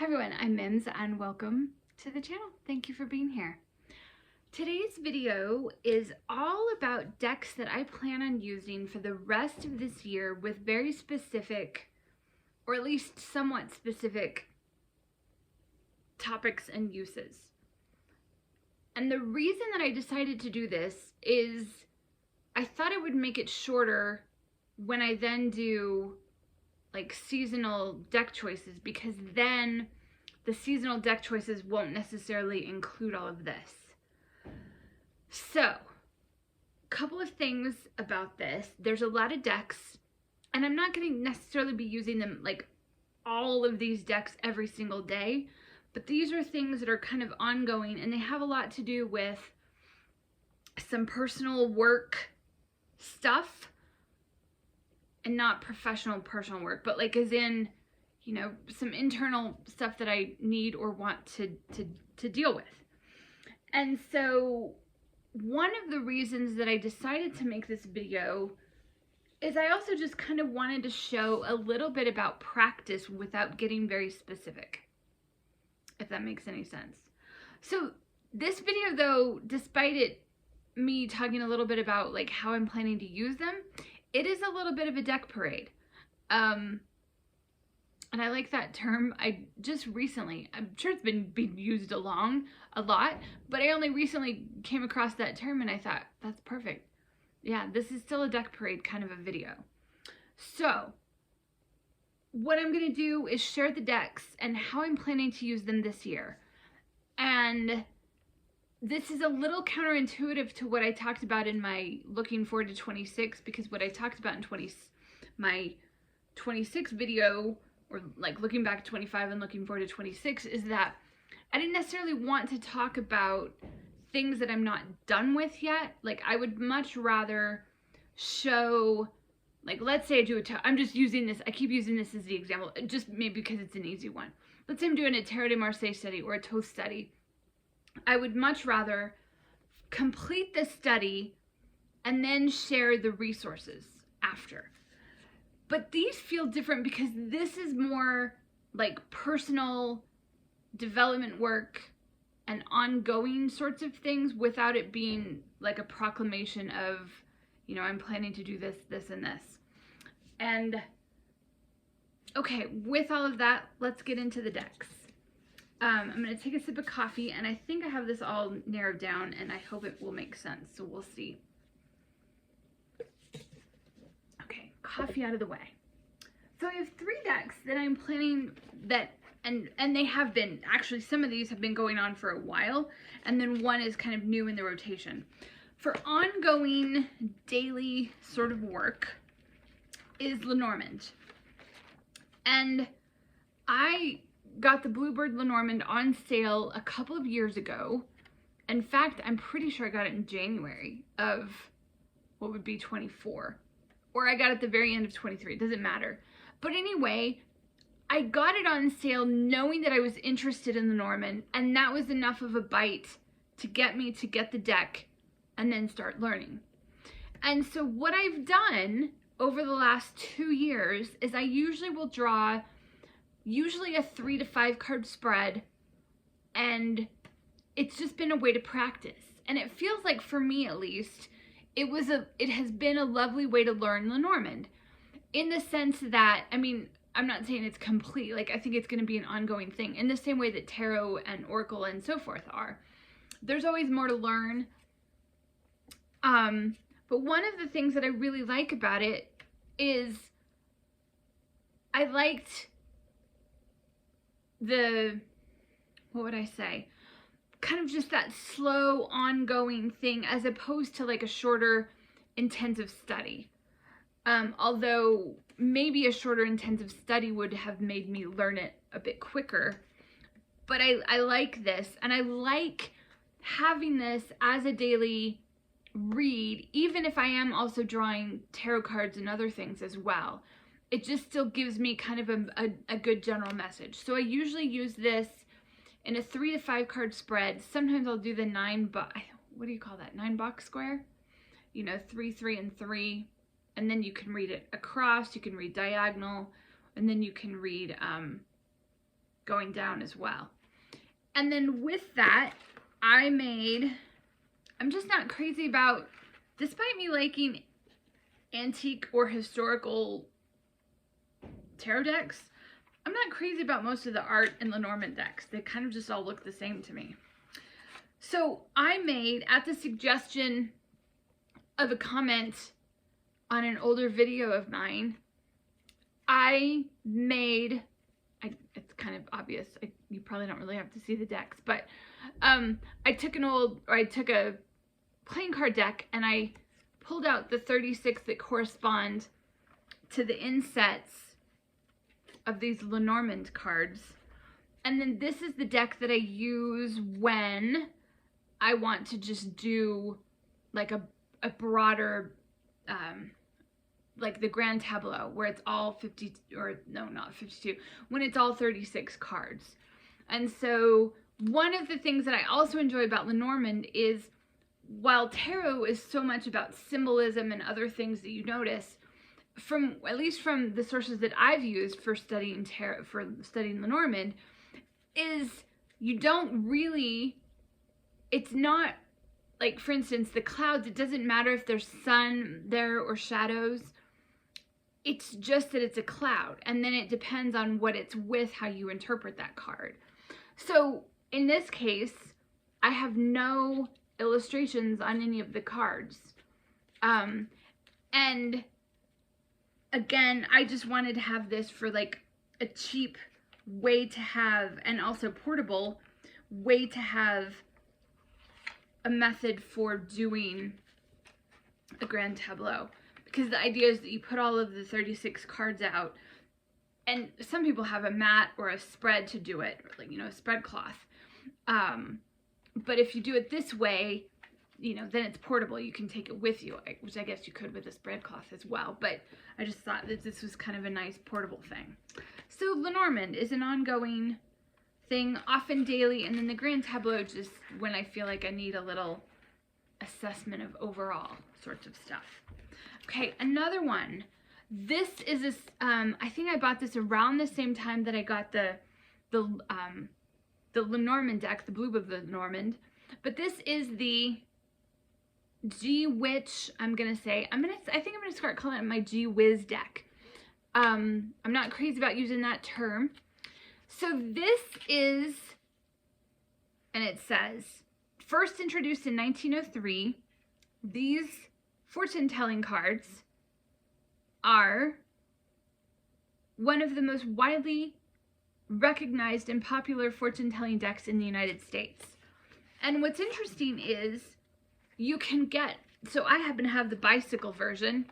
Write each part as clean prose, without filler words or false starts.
Hi everyone, I'm Mims and welcome to the channel. Thank you for being here. Today's video is all about decks that I plan on using for the rest of this year with very specific, or at least somewhat specific, topics and uses. And the reason that I decided to do this is I thought it would make it shorter when I then do like seasonal deck choices, because then the seasonal deck choices won't necessarily include all of this. So, a couple of things about this. There's a lot of decks, and I'm not going to necessarily be using them like all of these decks every single day, but these are things that are kind of ongoing, and they have a lot to do with some personal work stuff. And not personal work, but like as in, you know, some internal stuff that I need or want to deal with. And so one of the reasons that I decided to make this video is I also just kind of wanted to show a little bit about practice without getting very specific, if that makes any sense. So this video though, despite me talking a little bit about like how I'm planning to use them, it is a little bit of a deck parade. And I like that term. I just recently, I'm sure it's been used a lot, but I only recently came across that term and I thought, that's perfect. Yeah, this is still a deck parade kind of a video. So, what I'm gonna do is share the decks and how I'm planning to use them this year. And this is a little counterintuitive to what I talked about in my looking forward to 26, because what I talked about in my 26 video, or like looking back at 25 and looking forward to 26, is that I didn't necessarily want to talk about things that I'm not done with yet. Like, I would much rather show, like, let's say I do I'm just using this, I keep using this as the example, just maybe because it's an easy one. Let's say I'm doing a Tarot de Marseille study or a Toast study. I would much rather complete the study and then share the resources after. But these feel different because this is more like personal development work and ongoing sorts of things without it being like a proclamation of, you know, I'm planning to do this, this, and this. And okay, with all of that, let's get into the decks. I'm going to take a sip of coffee, and I think I have this all narrowed down, and I hope it will make sense, so we'll see. Okay, coffee out of the way. So I have 3 decks that I'm planning that, and they have been, actually some of these have been going on for a while, and then one is kind of new in the rotation. For ongoing daily sort of work is Lenormand. And I got the Bluebird Lenormand on sale a couple of years ago. In fact, I'm pretty sure I got it in January of what would be 24. Or I got it at the very end of 23. It doesn't matter. But anyway, I got it on sale knowing that I was interested in Lenormand, and that was enough of a bite to get me to get the deck and then start learning. And so what I've done over the last 2 years is I usually will draw a 3 to 5 card spread, and it's just been a way to practice. And it feels like, for me at least, it has been a lovely way to learn Lenormand, in the sense that, I mean, I'm not saying it's complete, like I think it's going to be an ongoing thing in the same way that tarot and oracle and so forth are. There's always more to learn. But one of the things that I really like about it is I liked what would I say? Kind of just that slow, ongoing thing, as opposed to like a shorter, intensive study. Although maybe a shorter, intensive study would have made me learn it a bit quicker. But I like this, and I like having this as a daily read, even if I am also drawing tarot cards and other things as well. It just still gives me kind of a good general message. So I usually use this in a 3 to 5 card spread. Sometimes I'll do the 9 box square? You know, 3, 3, and 3. And then you can read it across, you can read diagonal, and then you can read going down as well. And then with that, I'm just not crazy about, despite me liking antique or historical tarot decks, I'm not crazy about most of the art in Lenormand decks. They kind of just all look the same to me. So I made, at the suggestion of a comment on an older video of mine, it's kind of obvious, you probably don't really have to see the decks, but I took a playing card deck and I pulled out the 36 that correspond to the insets of these Lenormand cards. And then this is the deck that I use when I want to just do like a broader, like the Grand Tableau, where it's all 50, or no, not 52, when it's all 36 cards. And so one of the things that I also enjoy about Lenormand is, while tarot is so much about symbolism and other things that you notice, at least from the sources that I've used for studying tarot, for studying Lenormand, is you don't really, it's not like, for instance, the clouds, it doesn't matter if there's sun there or shadows. It's just that it's a cloud, and then it depends on what it's with, how you interpret that card. So in this case, I have no illustrations on any of the cards. And again, I just wanted to have this for like a cheap way to have, and also portable way to have a method for doing a Grand Tableau. Because the idea is that you put all of the 36 cards out, and some people have a mat or a spread to do it, or like, a spread cloth. But if you do it this way, then it's portable. You can take it with you, which I guess you could with a spread cloth as well. But I just thought that this was kind of a nice portable thing. So Lenormand is an ongoing thing, often daily, and then the Grand Tableau just when I feel like I need a little assessment of overall sorts of stuff. Okay, another one. This is I think I bought this around the same time that I got the Lenormand deck, the Blue of the Lenormand. But this is the G-Witch, I think I'm gonna start calling it my G-Wiz deck. I'm not crazy about using that term. So this is, and it says, first introduced in 1903, these fortune-telling cards are one of the most widely recognized and popular fortune-telling decks in the United States. And what's interesting is you can get, so I happen to have the bicycle version,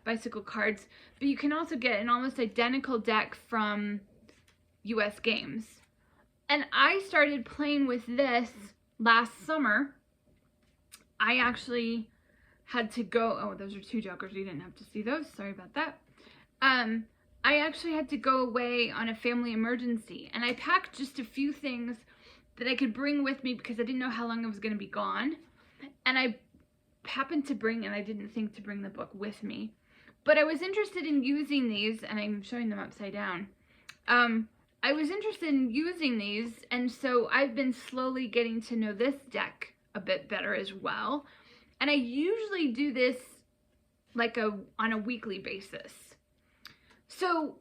bicycle cards, but you can also get an almost identical deck from US Games. And I started playing with this last summer. I actually had to go, oh, those are two jokers, you didn't have to see those, sorry about that. I actually had to go away on a family emergency, and I packed just a few things that I could bring with me because I didn't know how long I was going to be gone. And I happened to bring, and I didn't think to bring the book with me, but I was interested in using these, and I'm showing them upside down. I was interested in using these, and so I've been slowly getting to know this deck a bit better as well. And I usually do this like on a weekly basis. So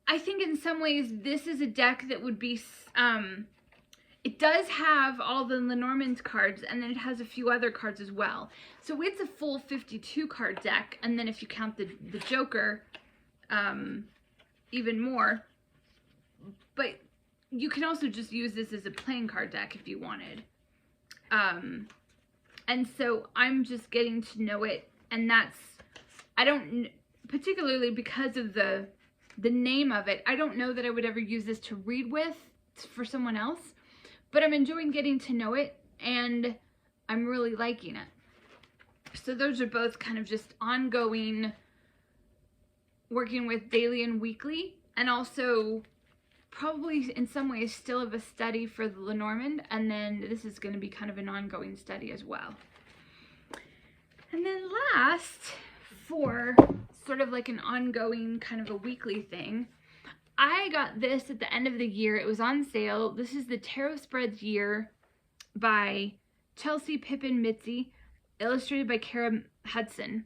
I think in some ways this is a deck that would be, it does have all the Lenormand cards, and then it has a few other cards as well. So it's a full 52 card deck, and then if you count the Joker, even more. But you can also just use this as a playing card deck if you wanted. And so I'm just getting to know it, and that's, I don't, particularly because of the name of it, I don't know that I would ever use this to read with for someone else, but I'm enjoying getting to know it, and I'm really liking it. So those are both kind of just ongoing, working with daily and weekly, and also probably in some ways still of a study for the Lenormand, and then this is going to be kind of an ongoing study as well. And then last, for sort of like an ongoing kind of a weekly thing, I got this at the end of the year. It was on sale. This is the Tarot Spreads Year by Chelsey, Pippin, Mizzi, illustrated by Cara, Hudson.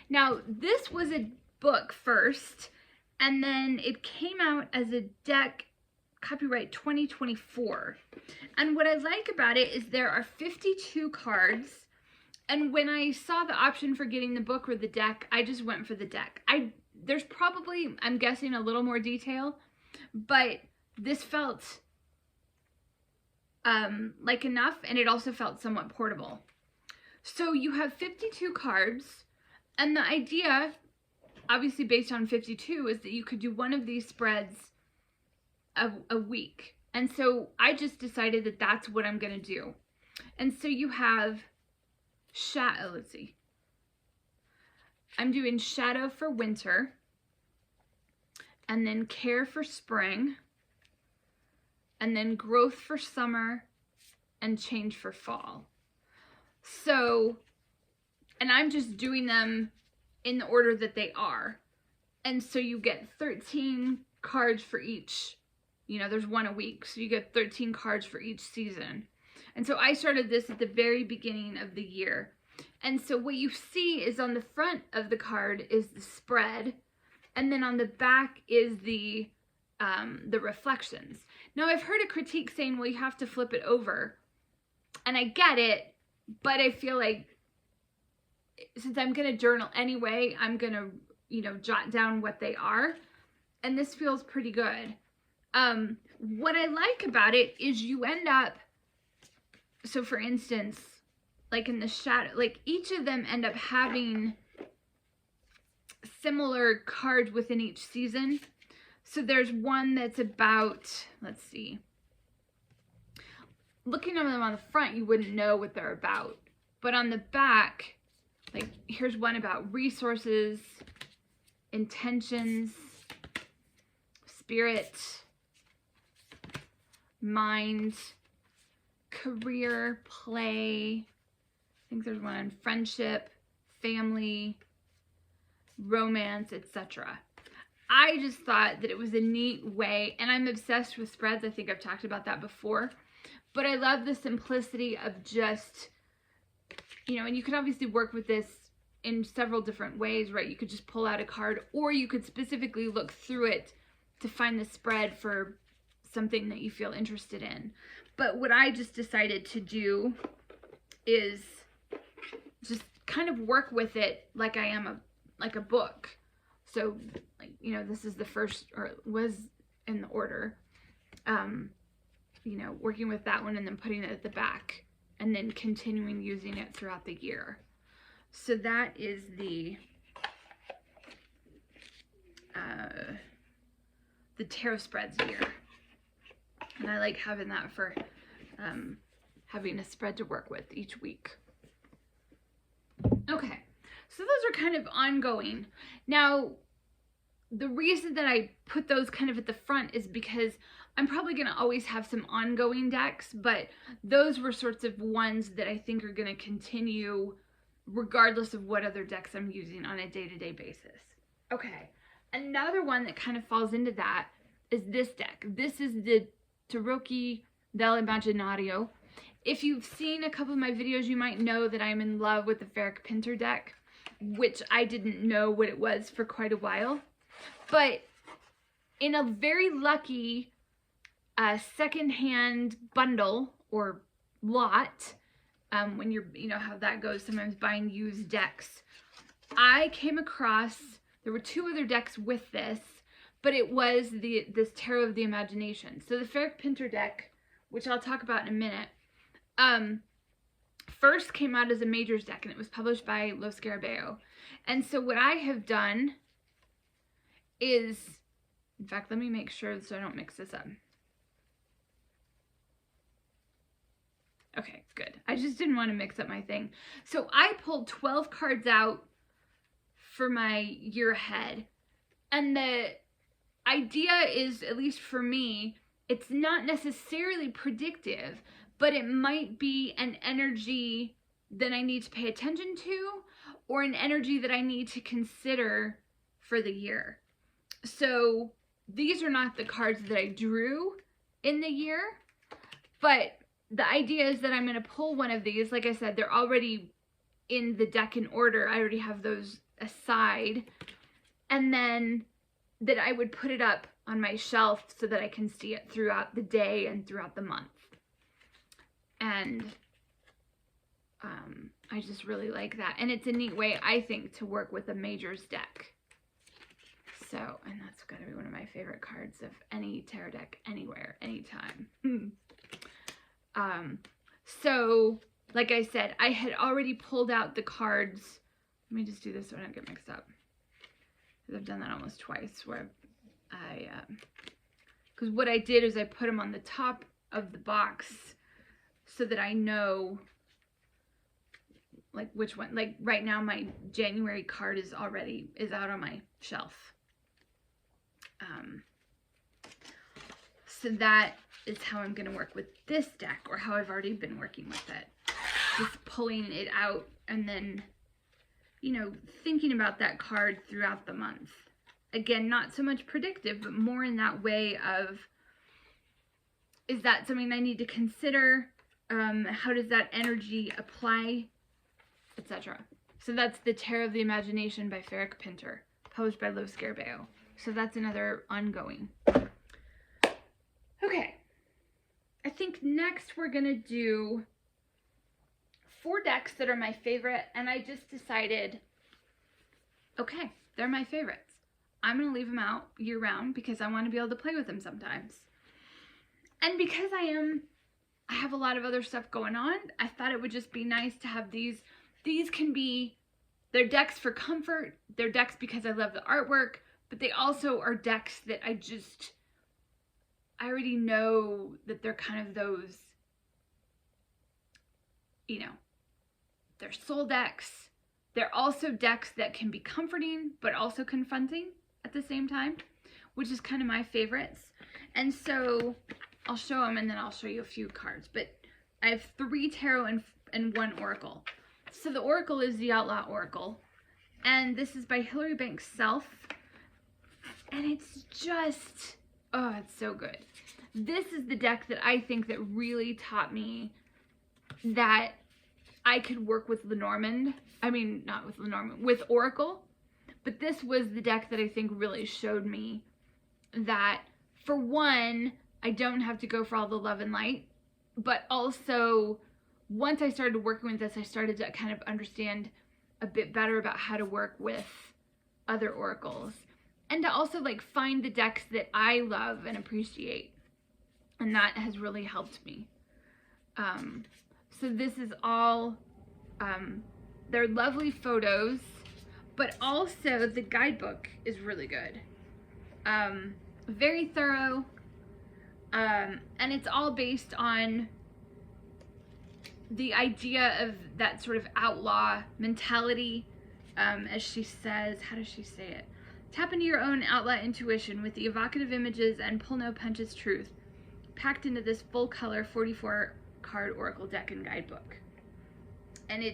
Now, this was a book first, and then it came out as a deck, copyright 2024. And what I like about it is there are 52 cards, and when I saw the option for getting the book or the deck, I just went for the deck. There's probably, I'm guessing, a little more detail, but this felt like enough, and it also felt somewhat portable. So you have 52 cards, and the idea, obviously based on 52, is that you could do one of these spreads a week. And so I just decided that that's what I'm going to do. And so you have shadow, let's see. I'm doing shadow for winter, and then care for spring, and then growth for summer, and change for fall. So, and I'm just doing them in the order that they are. And so you get 13 cards for each, you know, there's one a week. So you get 13 cards for each season. And so I started this at the very beginning of the year. And so what you see is on the front of the card is the spread, and then on the back is the reflections. Now, I've heard a critique saying, well, you have to flip it over. And I get it, but I feel like since I'm going to journal anyway, I'm going to, you know, jot down what they are. And this feels pretty good. What I like about it is you end up, so for instance, like in the shadow, like each of them end up having similar cards within each season. So there's one that's about, let's see, looking at them on the front, you wouldn't know what they're about. But on the back, like here's one about resources, intentions, spirit, mind, career, play. I think there's one on friendship, family, romance, etc. I just thought that it was a neat way, and I'm obsessed with spreads. I think I've talked about that before. But I love the simplicity of just, you know, and you could obviously work with this in several different ways, right? You could just pull out a card, or you could specifically look through it to find the spread for something that you feel interested in. But what I just decided to do is just kind of work with it like I am like a book. So, like, you know, this is the first, or was in the order. You know, working with that one and then putting it at the back and then continuing using it throughout the year. So that is the tarot spreads year. And I like having that for having a spread to work with each week. Okay, so those are kind of ongoing. Now, the reason that I put those kind of at the front is because I'm probably going to always have some ongoing decks, but those were sorts of ones that I think are going to continue regardless of what other decks I'm using on a day-to-day basis. Okay, another one that kind of falls into that is this deck. This is the Tarocchi Dell Immaginario. If you've seen a couple of my videos, you might know that I'm in love with the Ferenc Pinter deck, which I didn't know what it was for quite a while. But in a very lucky secondhand bundle or lot, when you're, you know how that goes, sometimes buying used decks, I came across, there were two other decks with this, but it was this Tarot of the Imagination. So the Ferenc Pinter deck, which I'll talk about in a minute, first came out as a majors deck, and it was published by Scarabeo. And so what I have done is, in fact, let me make sure so I don't mix this up. Okay, good. I just didn't want to mix up my thing. So I pulled 12 cards out for my year ahead. And the idea is, at least for me, it's not necessarily predictive, but it might be an energy that I need to pay attention to, or an energy that I need to consider for the year. So these are not the cards that I drew in the year, but the idea is that I'm going to pull one of these. Like I said, they're already in the deck in order. I already have those aside. And then that I would put it up on my shelf so that I can see it throughout the day and throughout the month. And I just really like that. And it's a neat way, I think, to work with a majors deck. So, and that's going to be one of my favorite cards of any tarot deck, anywhere, anytime. So, like I said, I had already pulled out the cards. Let me just do this so I don't get mixed up. Because I've done that almost twice, where because what I did is I put them on the top of the box so that I know, like, which one. Like, right now my January card is out on my shelf. So that is how I'm going to work with this deck, or how I've already been working with it. Just pulling it out and then, you know, thinking about that card throughout the month. Again, not so much predictive, but more in that way of, is that something I need to consider? How does that energy apply? Etc. So that's the Tarot of the Imagination by Ferenc Pinter, published by Scarabeo. So that's another ongoing. Okay. I think next we're going to do 4 decks that are my favorite, and I just decided, okay, they're my favorites. I'm going to leave them out year-round because I want to be able to play with them sometimes. And because I have a lot of other stuff going on, I thought it would just be nice to have these. These can be, they're decks for comfort, they're decks because I love the artwork, but they also are decks that I already know that they're kind of those, you know, they're soul decks. They're also decks that can be comforting, but also confronting at the same time, which is kind of my favorites. And so I'll show them and then I'll show you a few cards. But I have 3 tarot and 1 oracle. So the oracle is the Outlaw Oracle. And this is by Hilary Banks Self. And it's just, oh, it's so good. This is the deck that I think that really taught me that I could work with Lenormand. I mean, not with Lenormand, with Oracle. But this was the deck that I think really showed me that, for one, I don't have to go for all the love and light. But also, once I started working with this, I started to kind of understand a bit better about how to work with other oracles. And to also, like, find the decks that I love and appreciate. And that has really helped me. So this is all, they're lovely photos, but also the guidebook is really good. Very thorough, and it's all based on the idea of that sort of outlaw mentality, as she says. How does she say it? Tap into your own outlaw intuition with the evocative images and pull no punches truth, packed into this full color 44 card oracle deck and guidebook. And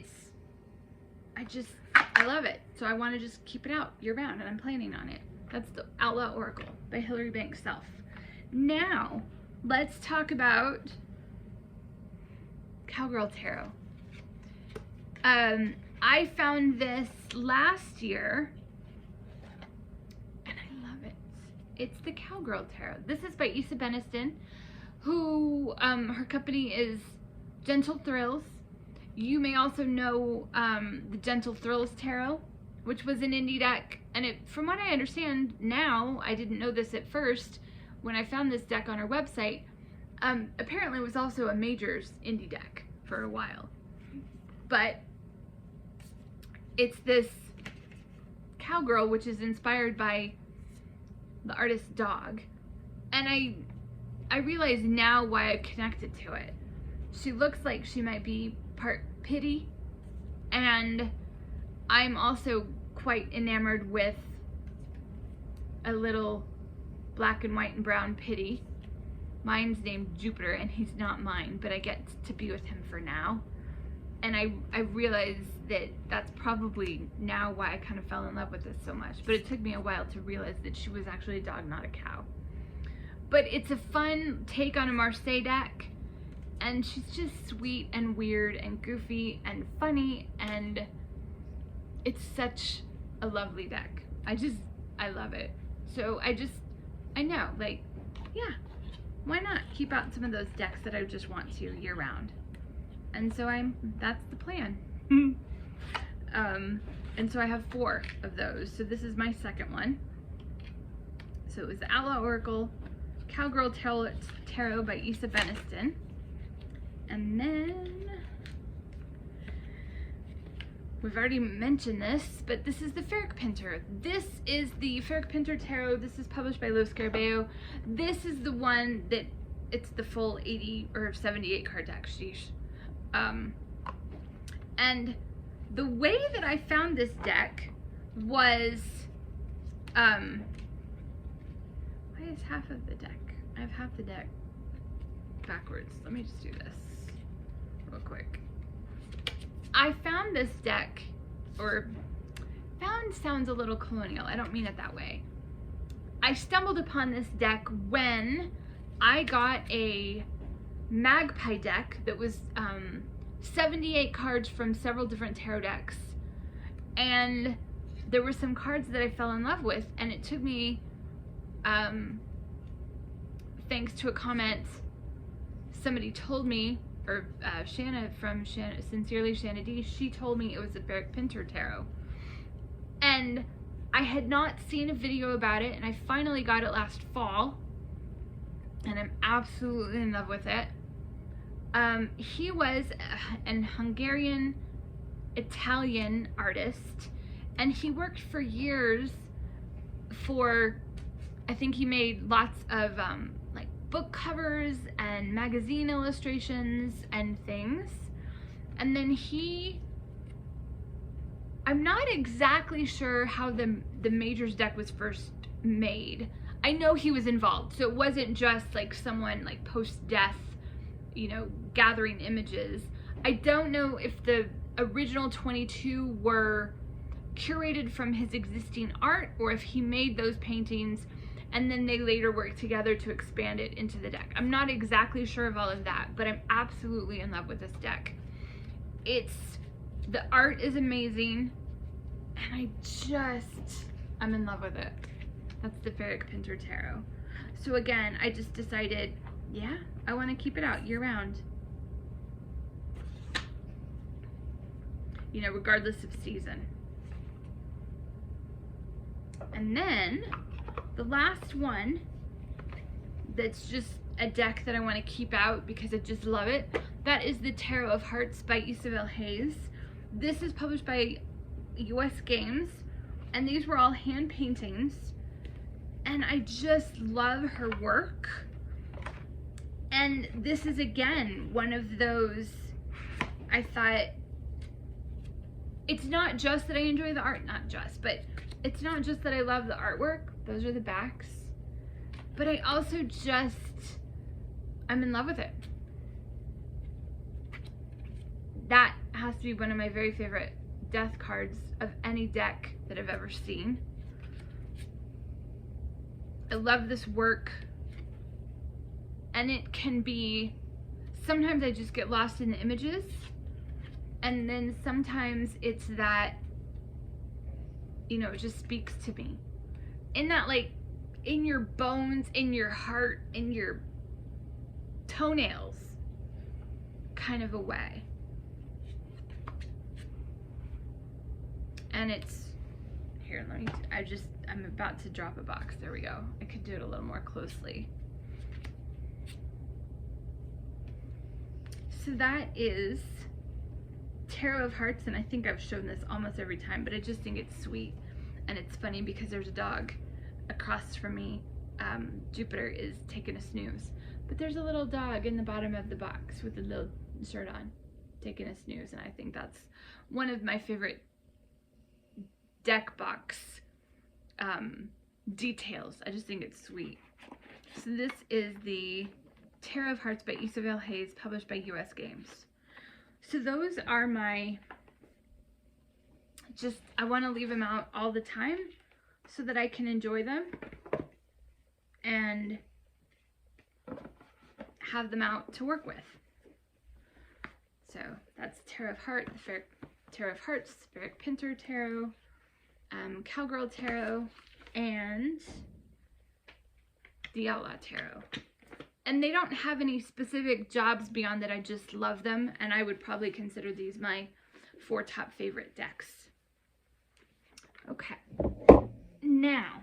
I love it. So I want to just keep it out year round, and I'm planning on it. That's the Outlaw Oracle by Hilary Banks Self. Now, let's talk about Cowgirl Tarot. I found this last year, and I love it. It's the Cowgirl Tarot. This is by Beniston, who, her company is Gentle Thrills. You may also know the Gentle Thrills Tarot, which was an indie deck. And from what I understand now, I didn't know this at first when I found this deck on her website, apparently it was also a majors indie deck for a while. But it's this cowgirl, which is inspired by the artist's dog. And I realize now why I connected to it. She looks like she might be part pity, and I'm also quite enamored with a little black and white and brown pity. Mine's named Jupiter, and he's not mine, but I get to be with him for now. And I realized that that's probably now why I kind of fell in love with this so much. But it took me a while to realize that she was actually a dog, not a cow. But it's a fun take on a Marseille deck. And she's just sweet and weird and goofy and funny. And it's such a lovely deck. I love it. So I know, like, yeah, why not keep out some of those decks that I just want to year round? And so that's the plan. And so I have 4 of those. So this is my second one. So it was the Outlaw Oracle, Cowgirl Tarot by Beniston. And then, we've already mentioned this, but this is the Ferenc Pinter. This is the Ferenc Pinter Tarot. This is published by Scarabeo. This is the one that, it's the full 80 or 78 card deck, sheesh. And the way that I found this deck was, why is half of the deck? I have half the deck backwards. Let me just do this real quick. I found this deck, or found sounds a little colonial. I don't mean it that way. I stumbled upon this deck when I got a Magpie deck that was 78 cards from several different tarot decks, and there were some cards that I fell in love with, and it took me, thanks to a comment somebody told me, or Shanna from Sincerely Shanna D, she told me it was the Ferenc Pinter Tarot, and I had not seen a video about it, and I finally got it last fall, and I'm absolutely in love with it. He was an Hungarian Italian artist, and he worked for years for, I think he made lots of like book covers and magazine illustrations and things. And then I'm not exactly sure how the Majors deck was first made. I know he was involved, so it wasn't just like someone like post-death, you know, gathering images. I don't know if the original 22 were curated from his existing art, or if he made those paintings and then they later worked together to expand it into the deck. I'm not exactly sure of all of that, but I'm absolutely in love with this deck. The art is amazing, and I'm in love with it. That's the Ferenc Pinter Tarot. So again, I just decided, yeah, I want to keep it out year round. You know, regardless of season. And then the last one that's just a deck that I want to keep out because I just love it, that is the Tarot of Hearts by Isabel Hayes. This is published by US Games, and these were all hand paintings, and I just love her work. And this is again one of those, I thought, it's not just that I enjoy the art, but it's not just that I love the artwork, those are the backs, but I also I'm in love with it. That has to be one of my very favorite death cards of any deck that I've ever seen. I love this work, and it can be, sometimes I just get lost in the images, and then sometimes it's that, you know, it just speaks to me in that, like, in your bones, in your heart, in your toenails kind of a way. And it's here, I'm about to drop a box. There we go. I could do it a little more closely. So that is Tarot of Hearts, and I think I've shown this almost every time, but I just think it's sweet. And it's funny because there's a dog across from me. Jupiter is taking a snooze, but there's a little dog in the bottom of the box with a little shirt on taking a snooze, and I think that's one of my favorite deck box details. I just think it's sweet. So this is the Tarot of Hearts by Isabel Hayes, published by US Games. So those are my, I want to leave them out all the time so that I can enjoy them and have them out to work with. So that's Tarot of Hearts, Tarot of Hearts, Ferenc Pinter Tarot, Cowgirl Tarot, and the Outlaw Tarot. And they don't have any specific jobs beyond that. I just love them, and I would probably consider these my 4 top favorite decks. Okay. Now,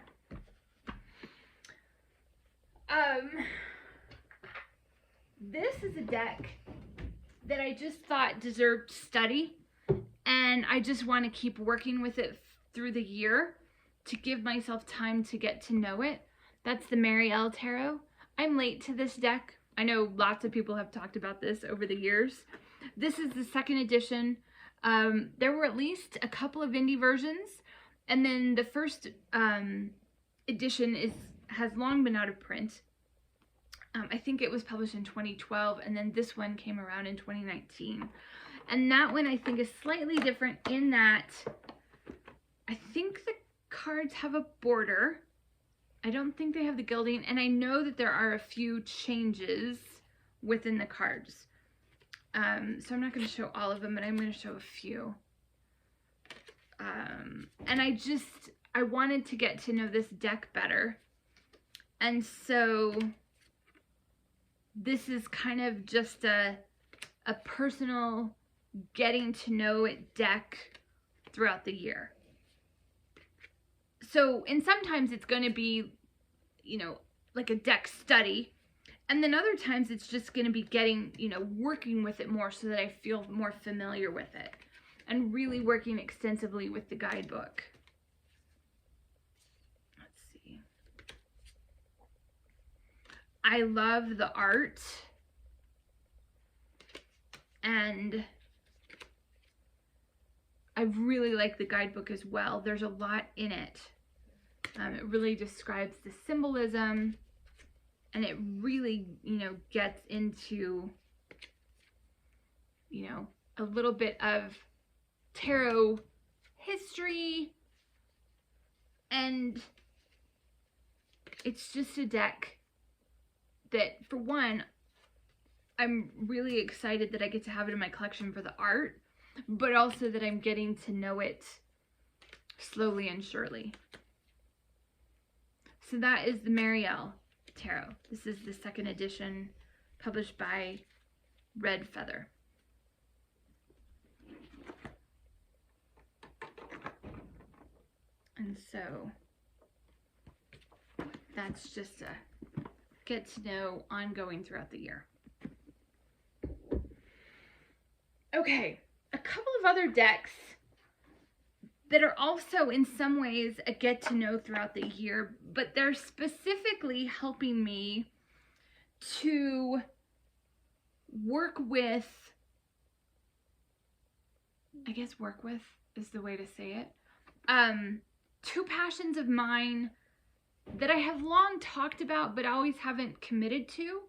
this is a deck that I just thought deserved study, and I just want to keep working with it through the year to give myself time to get to know it. That's the Marielle Tarot. I'm late to this deck. I know lots of people have talked about this over the years. This is the 2nd edition. There were at least a couple of indie versions, and then the 1st edition has long been out of print. I think it was published in 2012, and then this one came around in 2019. And that one I think is slightly different in that I think the cards have a border. I don't think they have the gilding, and I know that there are a few changes within the cards. So I'm not going to show all of them, but I'm going to show a few. And I wanted to get to know this deck better. And so this is kind of just a personal getting to know it deck throughout the year. So, and sometimes it's going to be, you know, like a deck study. And then other times it's just going to be getting, you know, working with it more so that I feel more familiar with it. And really working extensively with the guidebook. Let's see. I love the art. And I really like the guidebook as well. There's a lot in it. It really describes the symbolism, and it really, you know, gets into, you know, a little bit of tarot history, and it's just a deck that, for one, I'm really excited that I get to have it in my collection for the art, but also that I'm getting to know it slowly and surely. So that is the Marielle Tarot. This is the 2nd edition, published by Red Feather. And so that's just a get to know ongoing throughout the year. Okay, a couple of other decks that are also in some ways a get to know throughout the year, but they're specifically helping me to work with, I guess work with is the way to say it, 2 passions of mine that I have long talked about but always haven't committed to.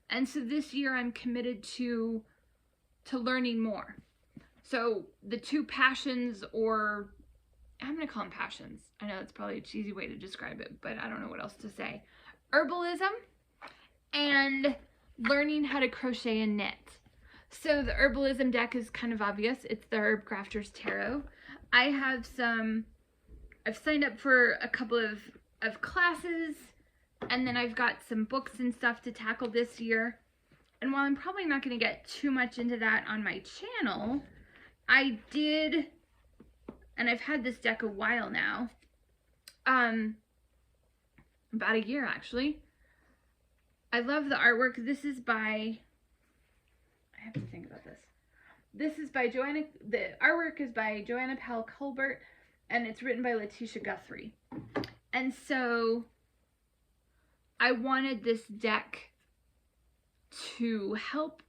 And so this year I'm committed to learning more. So the 2 passions, or I'm going to call them passions. I know that's probably a cheesy way to describe it, but I don't know what else to say. Herbalism and learning how to crochet and knit. So the herbalism deck is kind of obvious. It's the Herb Crafters Tarot. I've signed up for a couple of classes, and then I've got some books and stuff to tackle this year. And while I'm probably not going to get too much into that on my channel, I did, and I've had this deck a while now, about a year actually. I love the artwork. This is by, I have to think about this. This is by Joanna, the artwork is by Joanna Powell Colbert, and it's written by Letitia Guthrie. And so I wanted this deck to help.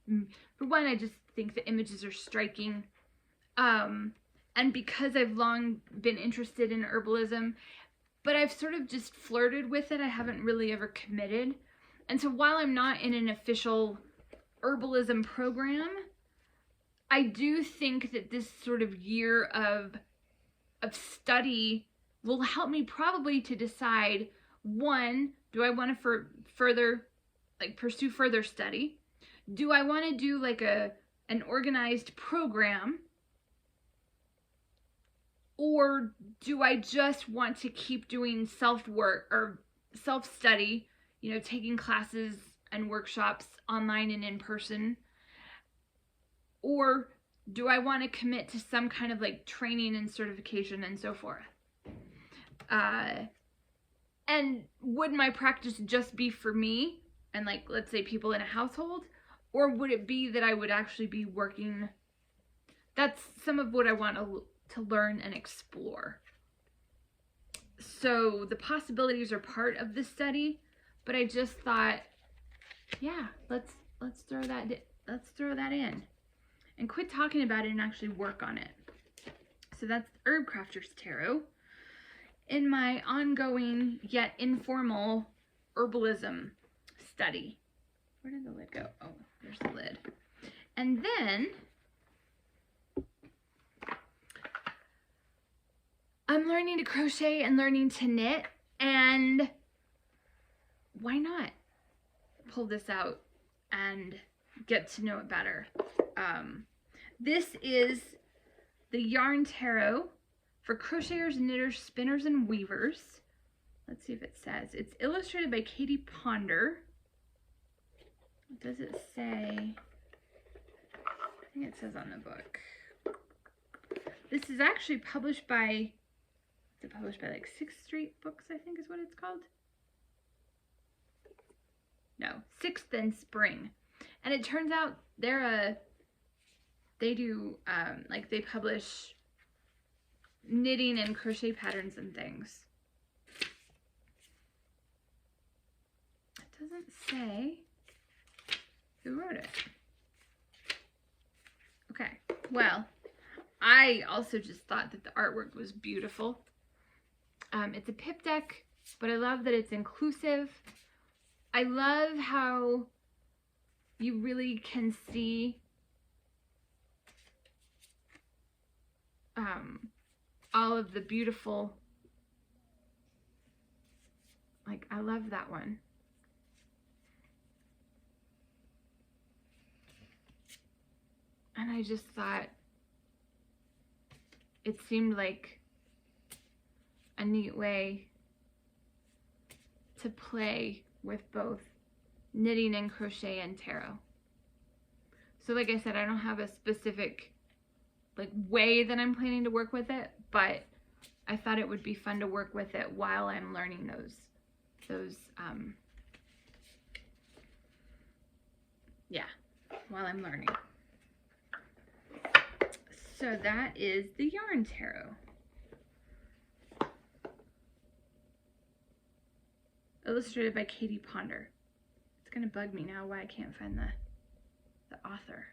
For one, I just think the images are striking. And because I've long been interested in herbalism, but I've sort of just flirted with it, I haven't really ever committed. And so while I'm not in an official herbalism program, I do think that this sort of year of study will help me probably to decide, one, do I want to pursue further study? Do I want to do like an organized program? Or do I just want to keep doing self-work or self-study, you know, taking classes and workshops online and in person? Or do I want to commit to some kind of like training and certification and so forth? And would my practice just be for me and like, let's say people in a household? Or would it be that I would actually be working? That's some of what I want to learn and explore. So the possibilities are part of the study, but I just thought, yeah, let's throw that in. And quit talking about it and actually work on it. So that's Herb Crafter's Tarot. In my ongoing yet informal herbalism study. Where did the lid go? Oh, there's the lid. And then I'm learning to crochet and learning to knit, and why not pull this out and get to know it better? This is the Yarn Tarot for crocheters, knitters, spinners, and weavers. Let's see if it says. It's illustrated by Katie Ponder. What does it say? I think it says on the book. This is actually published by, is it published by like 6th Street Books, I think is what it's called? No, 6th and Spring. And it turns out they do, like they publish knitting and crochet patterns and things. It doesn't say who wrote it. Okay, well, I also just thought that the artwork was beautiful. It's a pip deck, but I love that it's inclusive. I love how you really can see all of the beautiful, like, I love that one. And I just thought it seemed like a neat way to play with both knitting and crochet and tarot. So like I said, I don't have a specific like way that I'm planning to work with it, but I thought it would be fun to work with it while I'm learning while I'm learning. So that is the Yarn Tarot. Illustrated by Katie Ponder. It's gonna bug me now why I can't find the author.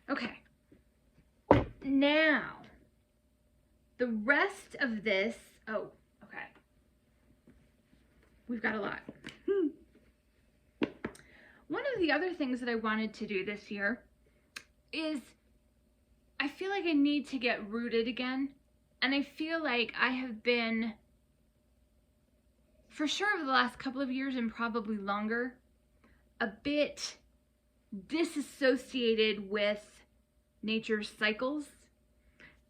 Okay. Now, the rest of this, oh, okay. We've got a lot. One of the other things that I wanted to do this year is I feel like I need to get rooted again. And I feel like I have been, for sure over the last couple of years and probably longer, a bit disassociated with nature's cycles.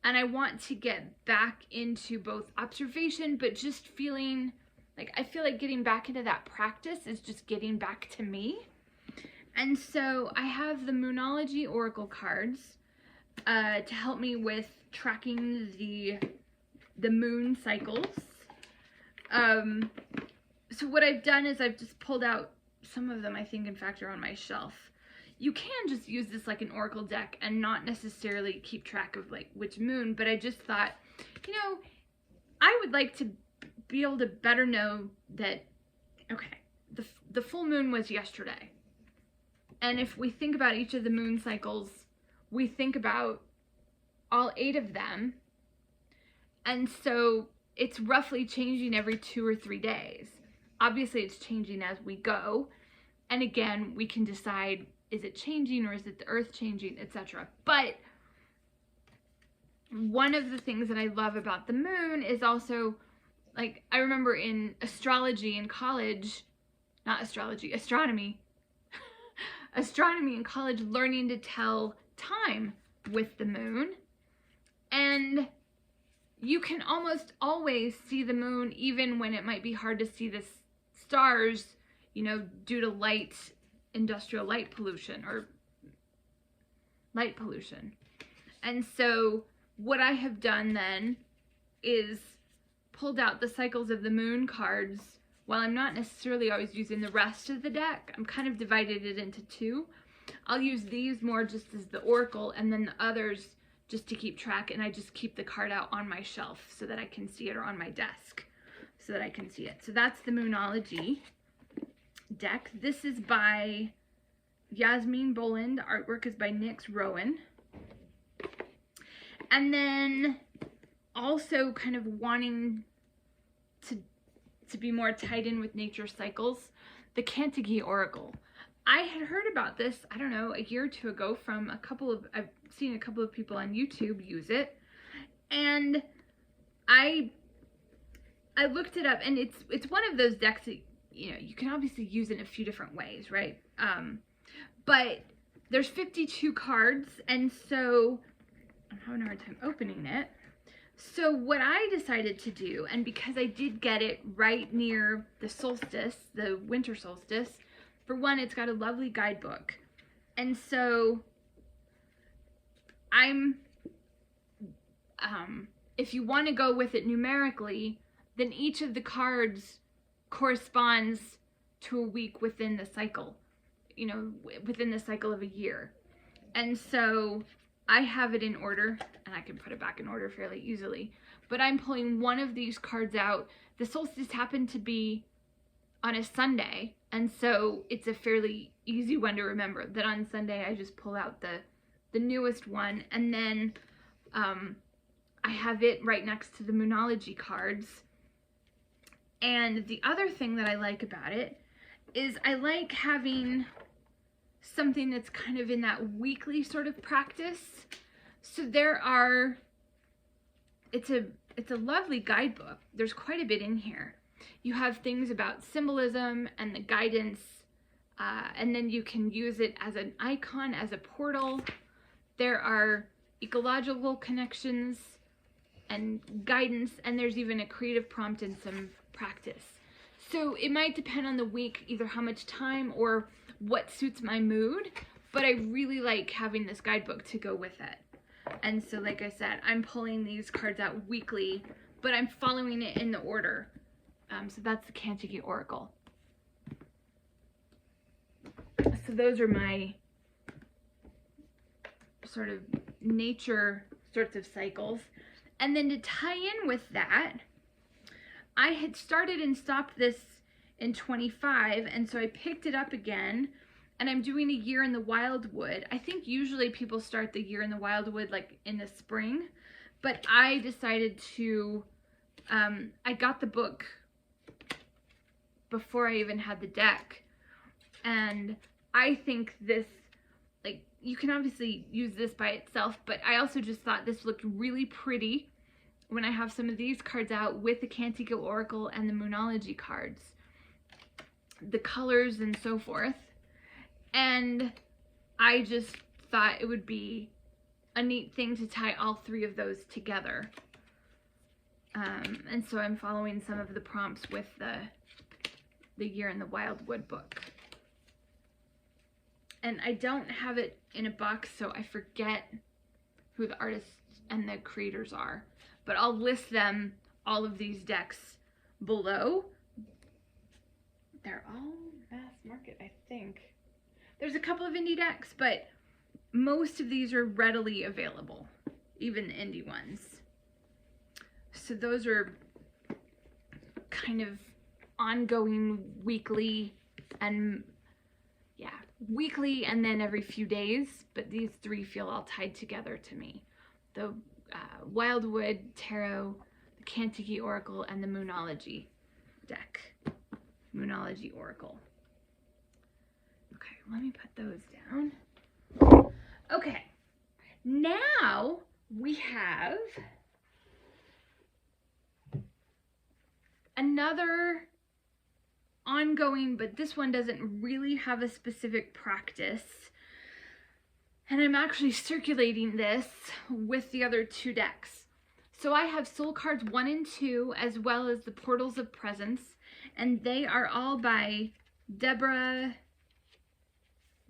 And I want to get back into both observation, but just feeling like, I feel like getting back into that practice is just getting back to me. And so I have the Moonology Oracle cards to help me with tracking the moon cycles. So what I've done is I've just pulled out some of them, I think, in fact, are on my shelf. You can just use this like an oracle deck and not necessarily keep track of like which moon, but I just thought, you know, I would like to be able to better know that, okay, the full moon was yesterday. And if we think about each of the moon cycles, we think about all 8 of them. And so it's roughly changing every 2 or 3 days. Obviously it's changing as we go. And again, we can decide, is it changing or is it the earth changing, etc. But one of the things that I love about the moon is also, like, I remember in astrology in college, not astrology, astronomy, astronomy in college, learning to tell time with the moon. And you can almost always see the moon, even when it might be hard to see the stars, you know, due to light, industrial light pollution or light pollution. And so what I have done then is pulled out the cycles of the moon cards. While I'm not necessarily always using the rest of the deck, I'm kind of divided it into two. I'll use these more just as the oracle, and then the others just to keep track, and I just keep the card out on my shelf so that I can see it, or on my desk so that I can see it. So that's the Moonology deck. This is by Yasmin Boland. The artwork is by Nyx Rowan. And then also kind of wanting to be more tied in with nature cycles, the Chelsey Oracle. I had heard about this, I don't know, a year or two ago from I've seen a couple of people on YouTube use it, and I looked it up, and it's one of those decks that, you know, you can obviously use it in a few different ways, right? But there's 52 cards, and so I'm having a hard time opening it. So what I decided to do, and because I did get it right near the solstice, the winter solstice, for one, it's got a lovely guidebook. And so if you want to go with it numerically, then each of the cards corresponds to a week within the cycle, you know, within the cycle of a year. And so I have it in order, and I can put it back in order fairly easily, but I'm pulling one of these cards out. The solstice happened to be on a Sunday, and so it's a fairly easy one to remember, that on Sunday I just pull out the newest one, and then I have it right next to the Moonology cards. And the other thing that I like about it is I like having something that's kind of in that weekly sort of practice. So it's a lovely guidebook. There's quite a bit in here. You have things about symbolism and the guidance, and then you can use it as an icon, as a portal. There are ecological connections and guidance, and there's even a creative prompt and some practice. So it might depend on the week, either how much time or what suits my mood, but I really like having this guidebook to go with it. And so, like I said, I'm pulling these cards out weekly, but I'm following it in the order. So that's the Chelsey Oracle. So those are my sort of nature sorts of cycles. And then to tie in with that, I had started and stopped this in 25, and so I picked it up again, and I'm doing a year in the Wildwood. I think usually people start the year in the Wildwood like in the spring, but I decided to, I got the book before I even had the deck, and I think this, like, you can obviously use this by itself, but I also just thought this looked really pretty when I have some of these cards out with the Chelsey Oracle and the Moonology cards, the colors and so forth. And I just thought it would be a neat thing to tie all three of those together. And so I'm following some of the prompts with the Year in the Wildwood book. And I don't have it in a box, so I forget who the artists and the creators are. But I'll list them, all of these decks, below. They're all mass market, I think. There's a couple of indie decks, but most of these are readily available, even the indie ones. So those are kind of ongoing weekly and, yeah, weekly and then every few days, but these three feel all tied together to me. The Wildwood Tarot, the Chelsey Oracle, and the Moonology deck. Moonology Oracle. Okay, let me put those down. Okay, now we have another ongoing, but this one doesn't really have a specific practice. And I'm actually circulating this with the other two decks. So I have Soul Cards 1 and 2, as well as the Portals of Presence. And they are all by Deborah,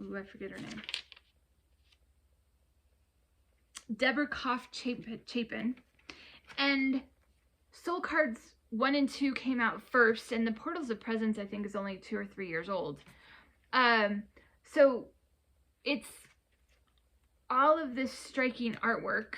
ooh, I forget her name. Deborah Chapin. And Soul Cards 1 and 2 came out first, and the Portals of Presence I think is only 2 or 3 years old. So it's all of this striking artwork,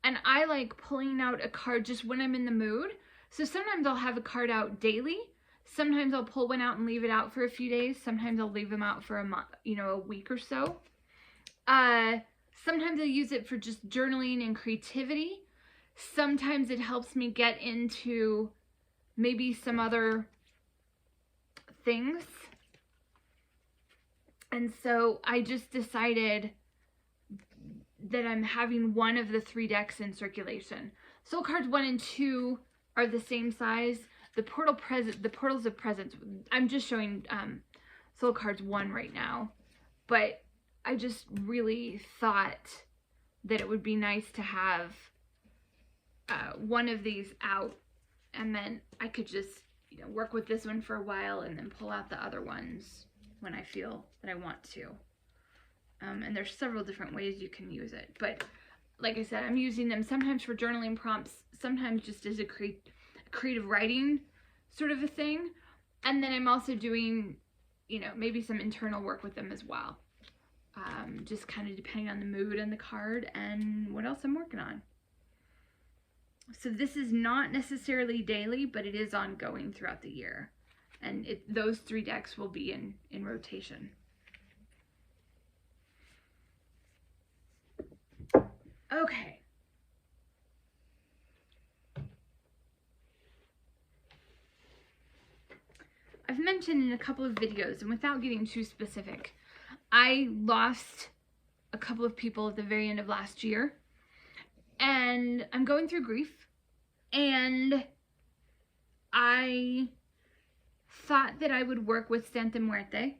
and I like pulling out a card just when I'm in the mood. So sometimes I'll have a card out daily. Sometimes I'll pull one out and leave it out for a few days. Sometimes I'll leave them out for a month, a week or so. Sometimes I use it for just journaling and creativity. Sometimes it helps me get into maybe some other things. And so I just decided that I'm having one of the 3 decks in circulation. Soul Cards 1 and 2 are the same size. The Portals of Presence, I'm just showing Soul Cards 1 right now. But I just really thought that it would be nice to have one of these out, and then I could just work with this one for a while and then pull out the other ones when I feel that I want to. And there's several different ways you can use it, but like I said, I'm using them sometimes for journaling prompts, sometimes just as a creative writing sort of a thing, and then I'm also doing maybe some internal work with them as well. Just kind of depending on the mood and the card and what else I'm working on. So this is not necessarily daily, but it is ongoing throughout the year. And those 3 decks will be in rotation. Okay. I've mentioned in a couple of videos, and without getting too specific, I lost a couple of people at the very end of last year, and I'm going through grief, and I thought that I would work with Santa Muerte,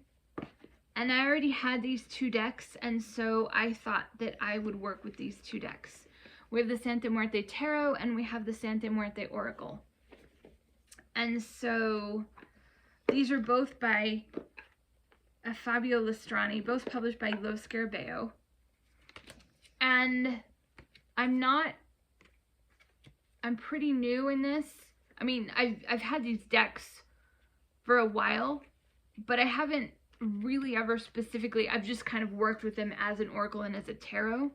and I already had these 2 decks, and so I thought that I would work with these 2 decks. We have the Santa Muerte Tarot, and we have the Santa Muerte Oracle. And so these are both by Fabio Lestrani, both published by Lo Scarabeo. And I'm pretty new in this. I mean, I've had these decks for a while, but I haven't really ever specifically, I've just kind of worked with them as an oracle and as a tarot.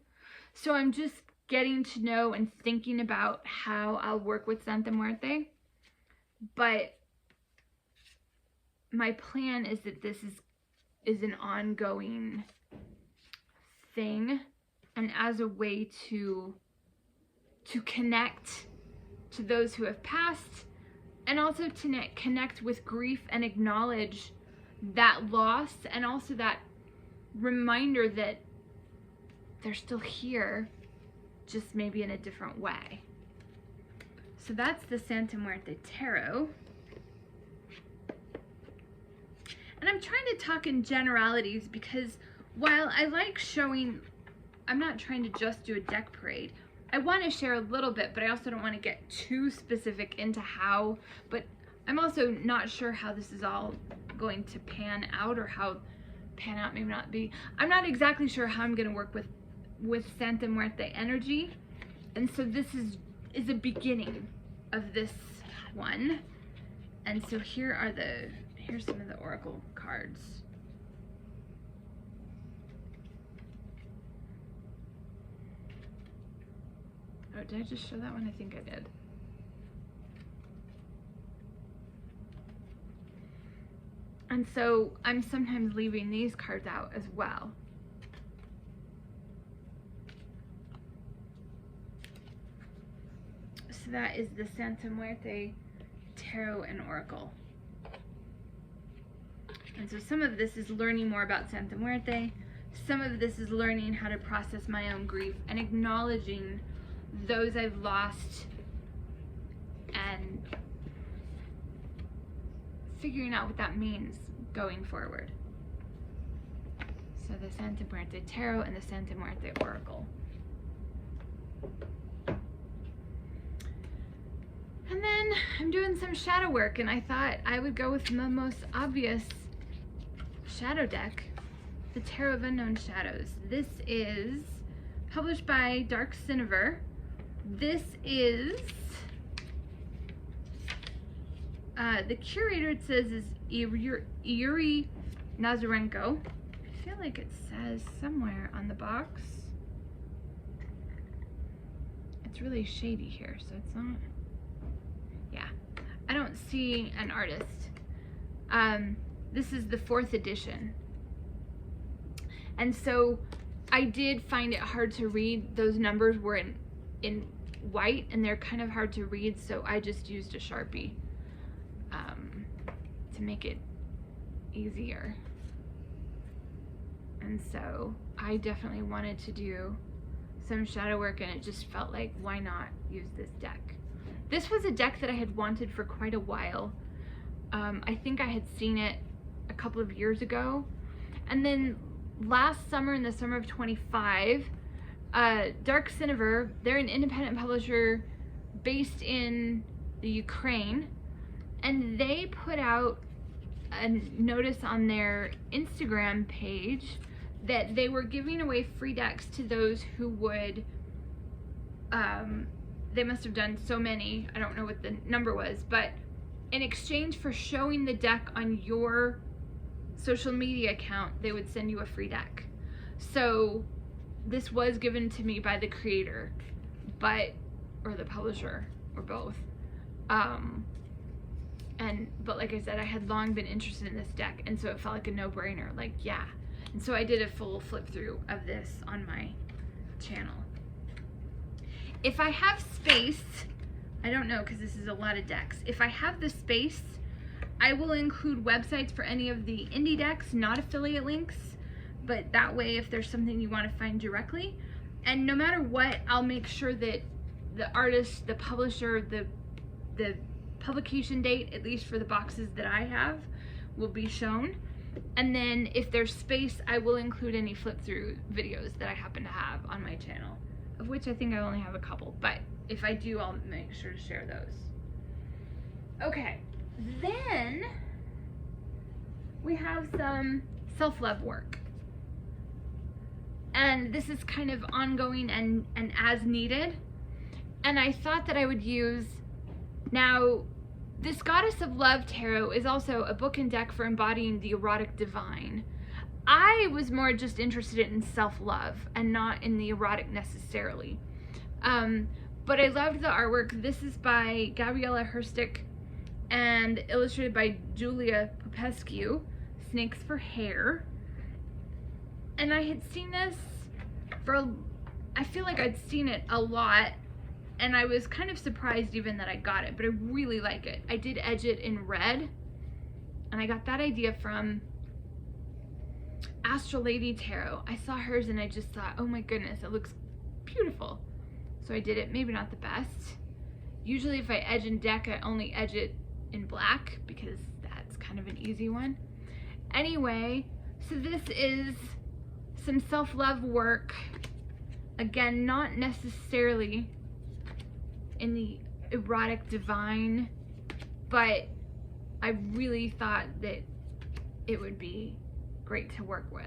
So I'm just getting to know and thinking about how I'll work with Santa Muerte. But my plan is that this is an ongoing thing, and as a way to connect to those who have passed, and also to connect with grief and acknowledge that loss, and also that reminder that they're still here, just maybe in a different way. So that's the Santa Muerte Tarot. And I'm trying to talk in generalities because while I like showing, I'm not trying to just do a deck parade. I want to share a little bit, but I also don't want to get too specific into how, but I'm also not sure how this is all going to pan out, or how pan out may not be. I'm not exactly sure how I'm going to work with Santa Muerte energy. And so this is a beginning of this one. And so here's some of the oracle cards. Oh, did I just show that one? I think I did. And so I'm sometimes leaving these cards out as well. So that is the Santa Muerte Tarot and Oracle. And so some of this is learning more about Santa Muerte. Some of this is learning how to process my own grief and acknowledging those I've lost and figuring out what that means going forward. So the Santa Muerte Tarot and the Santa Muerte Oracle. And then I'm doing some shadow work, and I thought I would go with the most obvious shadow deck, the Tarot of Unknown Shadows. This is published by Dark Cinnabar. This is, the curator, it says, is Yuri Nazarenko. I feel like it says somewhere on the box. It's really shady here, so it's not. Yeah, I don't see an artist. This is the 4th edition. And so I did find it hard to read. Those numbers were in white, and they're kind of hard to read, so I just used a Sharpie to make it easier. And so I definitely wanted to do some shadow work, and it just felt like, why not use this deck? This was a deck that I had wanted for quite a while. I think I had seen it a couple of years ago. And then last summer, in the summer of 25, Dark Cinnabar, they're an independent publisher based in the Ukraine, and they put out a notice on their Instagram page that they were giving away free decks to those who would, they must have done so many, I don't know what the number was, but in exchange for showing the deck on your social media account, they would send you a free deck. So this was given to me by the creator, or the publisher, or both. But like I said, I had long been interested in this deck, and so it felt like a no-brainer, like, yeah. And so I did a full flip through of this on my channel. If I have space, I don't know, because this is a lot of decks. If I have the space, I will include websites for any of the indie decks, not affiliate links, but that way if there's something you want to find directly. And no matter what, I'll make sure that the artist, the publisher, the publication date, at least for the boxes that I have, will be shown. And then if there's space, I will include any flip through videos that I happen to have on my channel, of which I think I only have a couple, but if I do, I'll make sure to share those. Okay, then we have some self-love work. And this is kind of ongoing and as needed. And I thought that I would use, now, this Goddess of Love Tarot is also a book and deck for embodying the erotic divine. I was more just interested in self-love and not in the erotic necessarily. But I loved the artwork. This is by Gabriella Herstick and illustrated by Julia Popescu, Snakes for Hair. And I had seen this I feel like I'd seen it a lot, and I was kind of surprised even that I got it, but I really like it. I did edge it in red, and I got that idea from Astral Lady Tarot. I saw hers and I just thought, oh my goodness, it looks beautiful. So I did it, maybe not the best. Usually if I edge in deck, I only edge it in black because that's kind of an easy one. Anyway, so this is some self-love work. Again, not necessarily in the erotic divine, but I really thought that it would be great to work with.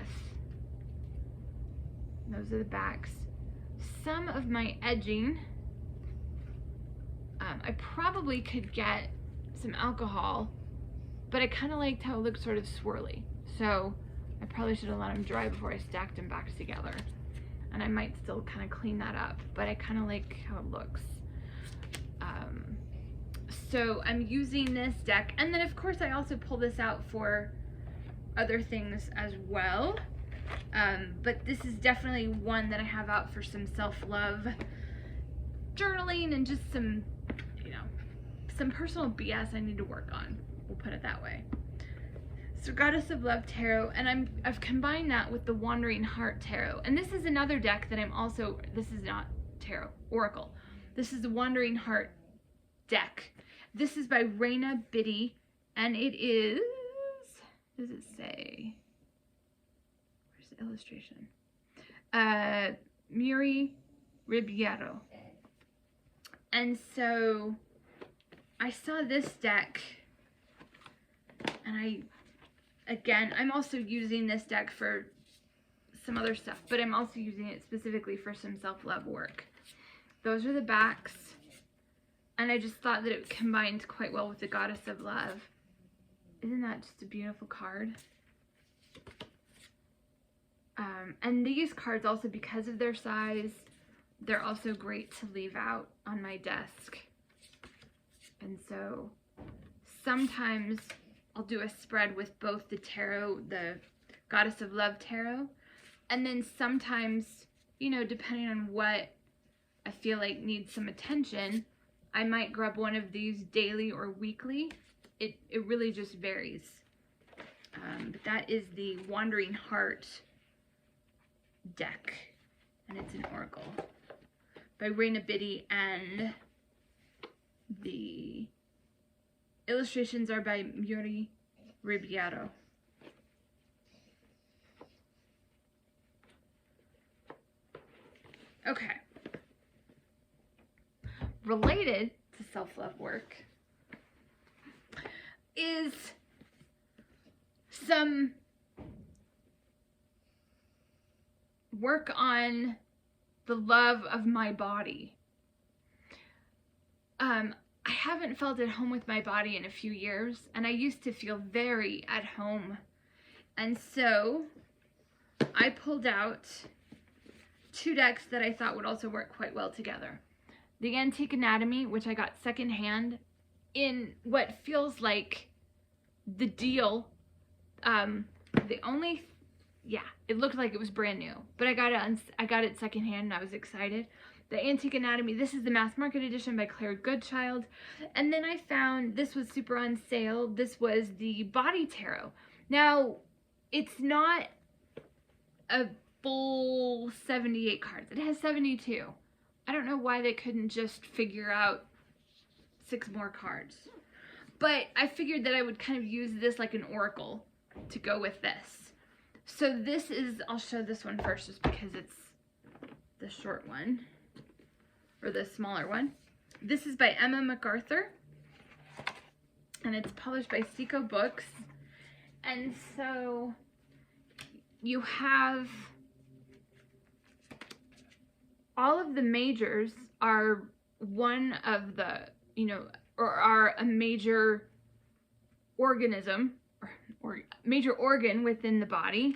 Those are the backs. Some of my edging, I probably could get some alcohol, but I kind of liked how it looked sort of swirly. So I probably should have let them dry before I stacked them back together. And I might still kind of clean that up, but I kind of like how it looks. So I'm using this deck, and then of course I also pull this out for other things as well. But this is definitely one that I have out for some self-love journaling and just some, you know, some personal BS I need to work on. We'll put it that way. So So Goddess of Love Tarot, and I've combined that with the Wandering Heart Tarot. And this is another deck that I'm also, this is not Tarot, Oracle. This is the Wandering Heart deck. This is by Raina Biddy, and it is, does it say? Where's the illustration? Muri Ribeiro. And so I saw this deck, and I'm also using this deck for some other stuff, but I'm also using it specifically for some self-love work. Those are the backs, and I just thought that it combined quite well with the Goddess of Love. Isn't that just a beautiful card? And these cards also, because of their size, they're also great to leave out on my desk. And so sometimes I'll do a spread with both the tarot, the Goddess of Love tarot, and then sometimes, you know, depending on what I feel like needs some attention, I might grab one of these daily or weekly. It really just varies. But that is the Wandering Heart deck, and it's an oracle by Raina Biddy, and the illustrations are by Muri Ribeiro. Okay. Related to self-love work is some work on the love of my body. I haven't felt at home with my body in a few years, and I used to feel very at home. And so I pulled out two decks that I thought would also work quite well together. The Antique Anatomy, which I got secondhand in what feels like the deal. It looked like it was brand new, but I got it secondhand, and I was excited. The Antique Anatomy, this is the mass market edition by Claire Goodchild. And then I found, this was super on sale, this was the Body Tarot. Now, it's not a full 78 cards. It has 72. I don't know why they couldn't just figure out 6 more cards. But I figured that I would kind of use this like an oracle to go with this. So this is, I'll show this one first just because it's the short one, or the smaller one. This is by Emma MacArthur, and it's published by Seco Books. And so you have all of the majors are one of the, you know, or are a major organism or major organ within the body.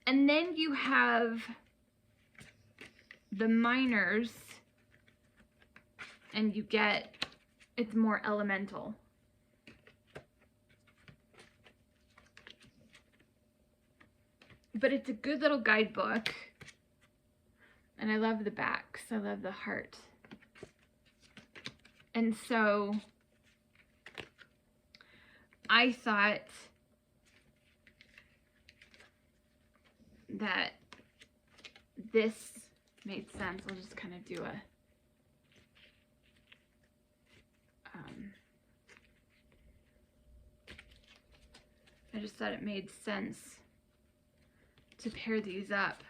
And then you have the minors, and you get, it's more elemental. But it's a good little guidebook, and I love the backs. I love the heart. And so I thought that this made sense. I'll just kind of do a I just thought it made sense to pair these up.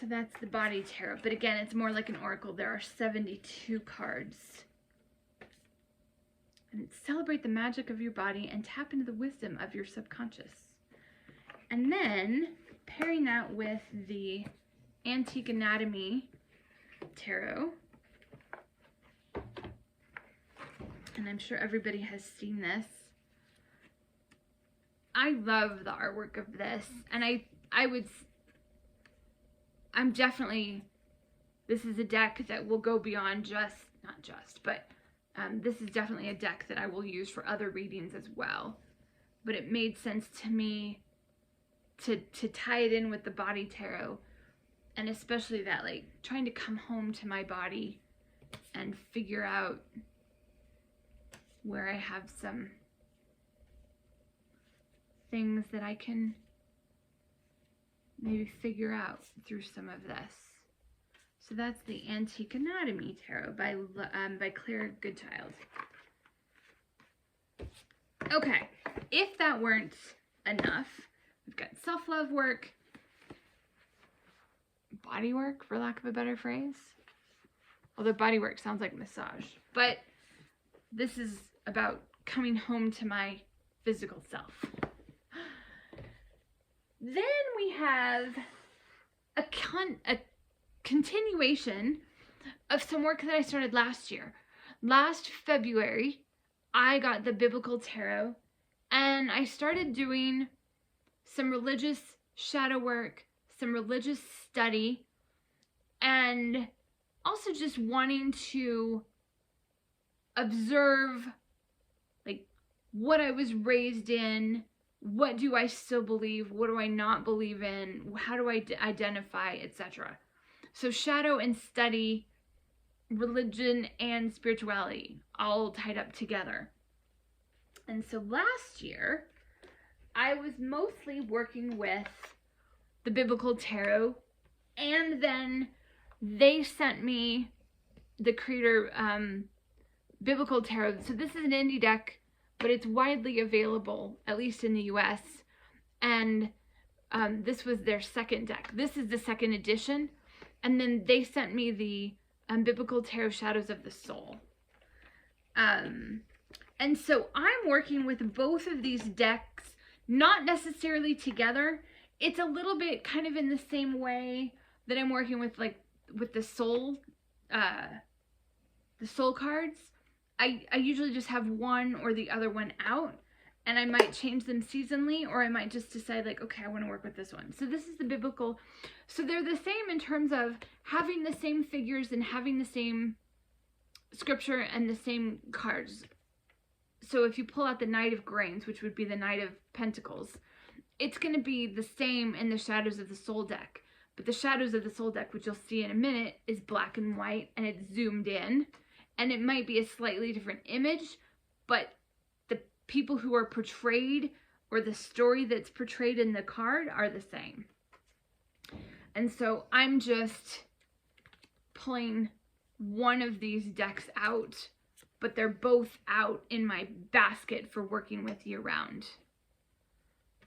So that's the Body Tarot, but again, it's more like an oracle. There are 72 cards. And celebrate the magic of your body and tap into the wisdom of your subconscious. And then pairing that with the Antique Anatomy Tarot. And I'm sure everybody has seen this. I love the artwork of this, and I'm definitely, this is a deck that will go beyond this is definitely a deck that I will use for other readings as well. But it made sense to me to tie it in with the Body Tarot, and especially that, like, trying to come home to my body and figure out where I have some things that I can maybe figure out through some of this. So that's the Antique Anatomy Tarot by Claire Goodchild. Okay, if that weren't enough, we've got self-love work, body work, for lack of a better phrase. Although body work sounds like massage. But this is about coming home to my physical self. Then we have a continuation of some work that I started last year. Last February, I got the Biblical Tarot, and I started doing some religious shadow work, some religious study, and also just wanting to observe like what I was raised in, what do I still believe, what do I not believe in, how do I identify, etc. So shadow and study, religion and spirituality all tied up together. And so last year I was mostly working with the Biblical Tarot, and then they sent me the Creator Biblical Tarot. So this is an indie deck, but it's widely available, at least in the US. And this was their second deck. This is the second edition. And then they sent me the Biblical Tarot Shadows of the Soul. And so I'm working with both of these decks, not necessarily together. It's a little bit kind of in the same way that I'm working with the soul cards. I usually just have one or the other one out, and I might change them seasonally, or I might just decide like, okay, I want to work with this one. So this is the biblical. So they're the same in terms of having the same figures and having the same scripture and the same cards. So if you pull out the Knight of Grains, which would be the Knight of Pentacles, it's going to be the same in the Shadows of the Soul deck. But the Shadows of the Soul deck, which you'll see in a minute, is black and white, and it's zoomed in. And it might be a slightly different image, but the people who are portrayed or the story that's portrayed in the card are the same. And so I'm just pulling one of these decks out, but they're both out in my basket for working with year round,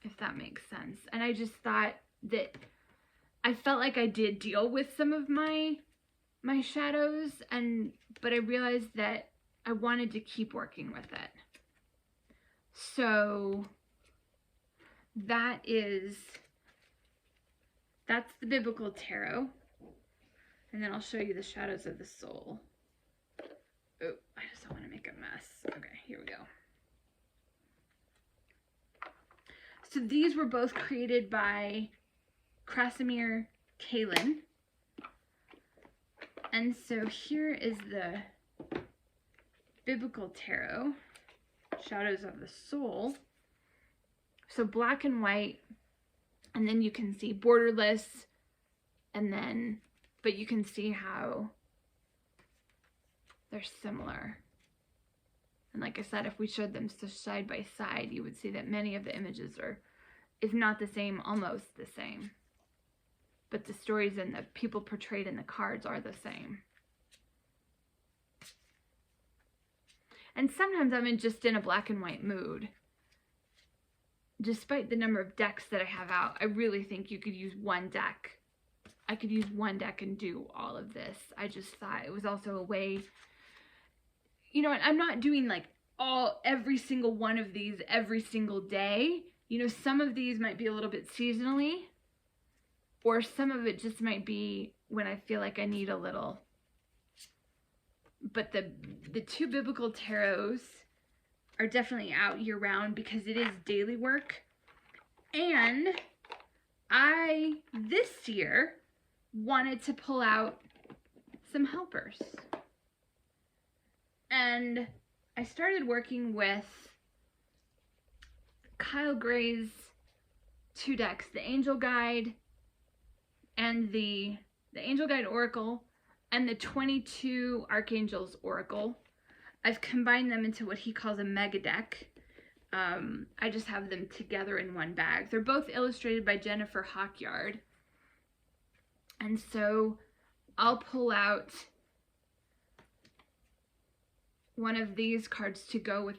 if that makes sense. And I just thought that I felt like I did deal with some of my shadows, but I realized that I wanted to keep working with it. So that's the Biblical Tarot. And then I'll show you the Shadows of the Soul. Oh, I just don't want to make a mess. Okay, here we go. So these were both created by Krasimir Kalin. And so here is the Biblical Tarot, Shadows of the Soul. So black and white, and then you can see borderless, but you can see how they're similar. And like I said, if we showed them side by side, you would see that many of the images are, if not the same, almost the same. But the stories and the people portrayed in the cards are the same. And sometimes I'm just in a black and white mood. Despite the number of decks that I have out, I really think you could use one deck. I could use one deck and do all of this. I just thought it was also a way, you know, I'm not doing like every single one of these every single day. You know, some of these might be a little bit seasonally, or some of it just might be when I feel like I need a little. But the two Biblical Tarots are definitely out year round because it is daily work. And I, this year, wanted to pull out some helpers. And I started working with Kyle Gray's two decks, the Angel Guide and the Angel Guide Oracle and the 22 Archangels Oracle. I've combined them into what he calls a mega deck. I just have them together in one bag. They're both illustrated by Jennifer Hawkyard. And so I'll pull out one of these cards to go with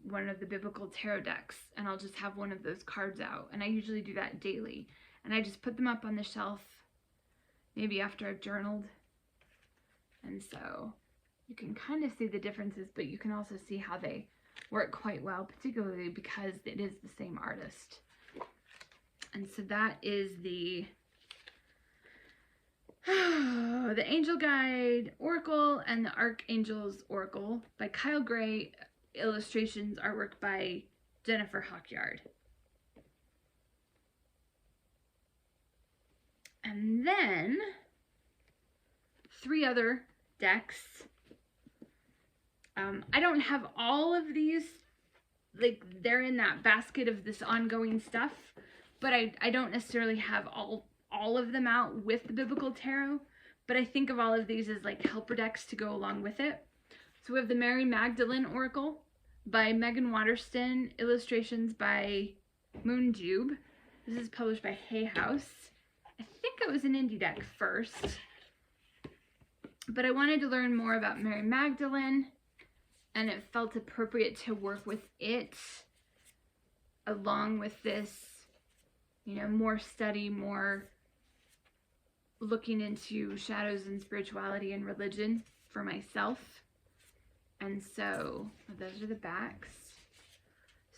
one of the biblical tarot decks, and I'll just have one of those cards out. And I usually do that daily. And I just put them up on the shelf, maybe after I've journaled. And so you can kind of see the differences, but you can also see how they work quite well, particularly because it is the same artist. And so that is the Angel Guide Oracle and the Archangel's Oracle by Kyle Gray, illustrations, artwork by Jennifer Hawkyard. And then 3 other decks. I don't have all of these, like they're in that basket of this ongoing stuff, but I don't necessarily have all of them out with the biblical tarot, but I think of all of these as like helper decks to go along with it. So we have the Mary Magdalene Oracle by Megan Waterston, illustrations by Moonjube. This is published by Hay House. I think it was an indie deck first, but I wanted to learn more about Mary Magdalene, and it felt appropriate to work with it along with this, you know, more study, more looking into shadows and spirituality and religion for myself. And so those are the backs.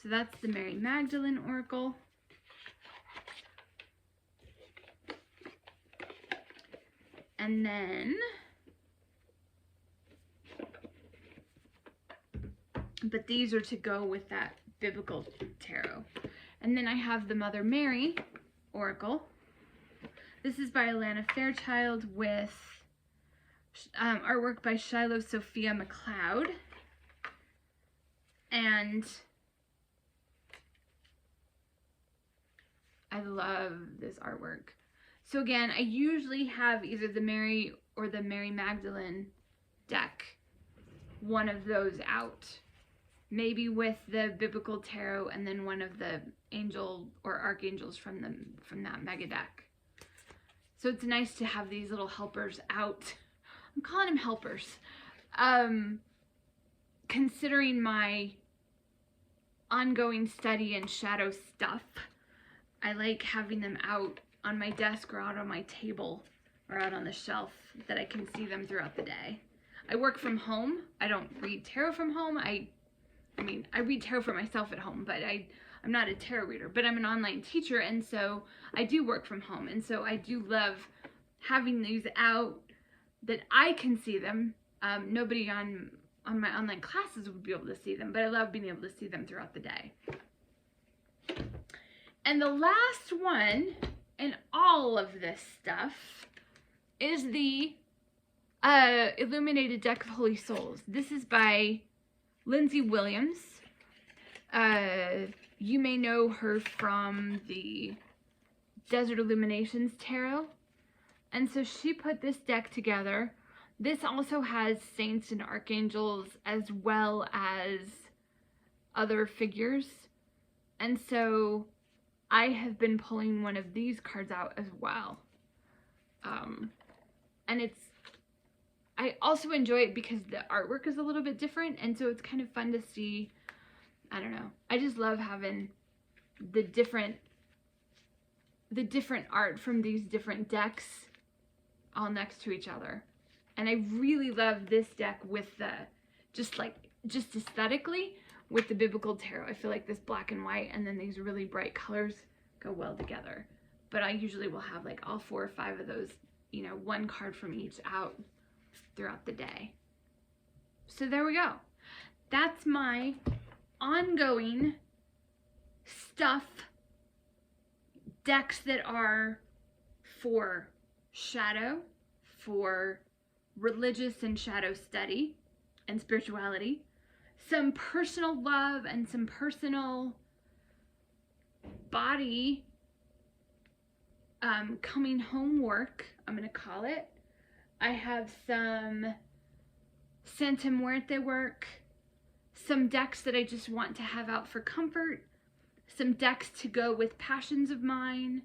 So that's the Mary Magdalene Oracle. And then, but these are to go with that biblical tarot. And then I have the Mother Mary Oracle. This is by Alana Fairchild with artwork by Shiloh Sophia McLeod. And I love this artwork. So again, I usually have either the Mary or the Mary Magdalene deck, one of those out. Maybe with the biblical tarot and then one of the angel or archangels from that mega deck. So it's nice to have these little helpers out. I'm calling them helpers. Considering my ongoing study and shadow stuff, I like having them out on my desk or out on my table or out on the shelf that I can see them throughout the day. I work from home. I don't read tarot from home. I mean, I read tarot for myself at home, but I'm not a tarot reader, but I'm an online teacher, and so I do work from home, and so I do love having these out that I can see them. Nobody on my online classes would be able to see them, but I love being able to see them throughout the day. And the last one in all of this stuff is the Illuminated Deck of Holy Souls. This is by Lindsay Williams. You may know her from the Desert Illuminations Tarot. And so she put this deck together. This also has saints and archangels as well as other figures. And so I have been pulling one of these cards out as well. And I also enjoy it because the artwork is a little bit different, and so it's kind of fun to see. I don't know. I just love having the different art from these different decks all next to each other. And I really love this deck with the, just aesthetically, with the biblical tarot. I feel like this black and white and then these really bright colors go well together. But I usually will have like all 4 or 5 of those, you know, one card from each out throughout the day. So there we go. That's my ongoing stuff, decks that are for shadow, for religious and shadow study and spirituality, some personal love and some personal body coming home work, I'm going to call it. I have some Santa Muerte work, some decks that I just want to have out for comfort, some decks to go with passions of mine,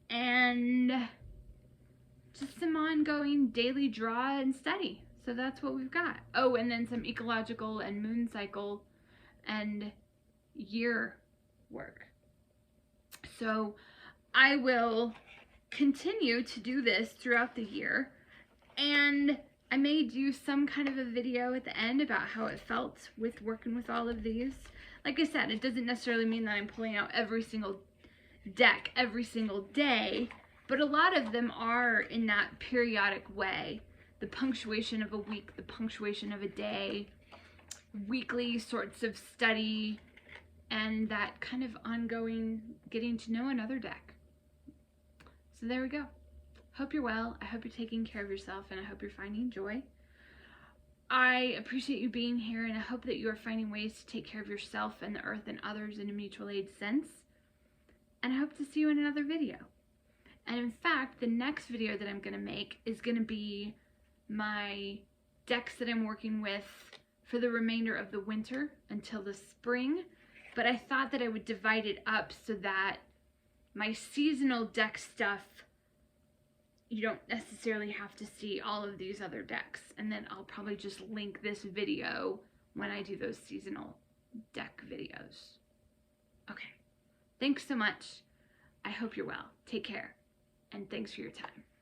and just some ongoing daily draw and study. So that's what we've got. Oh, and then some ecological and moon cycle and year work. So I will continue to do this throughout the year, and I may do some kind of a video at the end about how it felt with working with all of these. Like I said, it doesn't necessarily mean that I'm pulling out every single deck every single day, but a lot of them are in that periodic way. The punctuation of a week, the punctuation of a day, weekly sorts of study, and that kind of ongoing getting to know another deck. So there we go. Hope you're well. I hope you're taking care of yourself, and I hope you're finding joy. I appreciate you being here, and I hope that you are finding ways to take care of yourself and the earth and others in a mutual aid sense. And I hope to see you in another video. And in fact, the next video that I'm going to make is going to be my decks that I'm working with for the remainder of the winter until the spring. But I thought that I would divide it up so that my seasonal deck stuff, you don't necessarily have to see all of these other decks. And then I'll probably just link this video when I do those seasonal deck videos. Okay. Thanks so much. I hope you're well. Take care. And thanks for your time.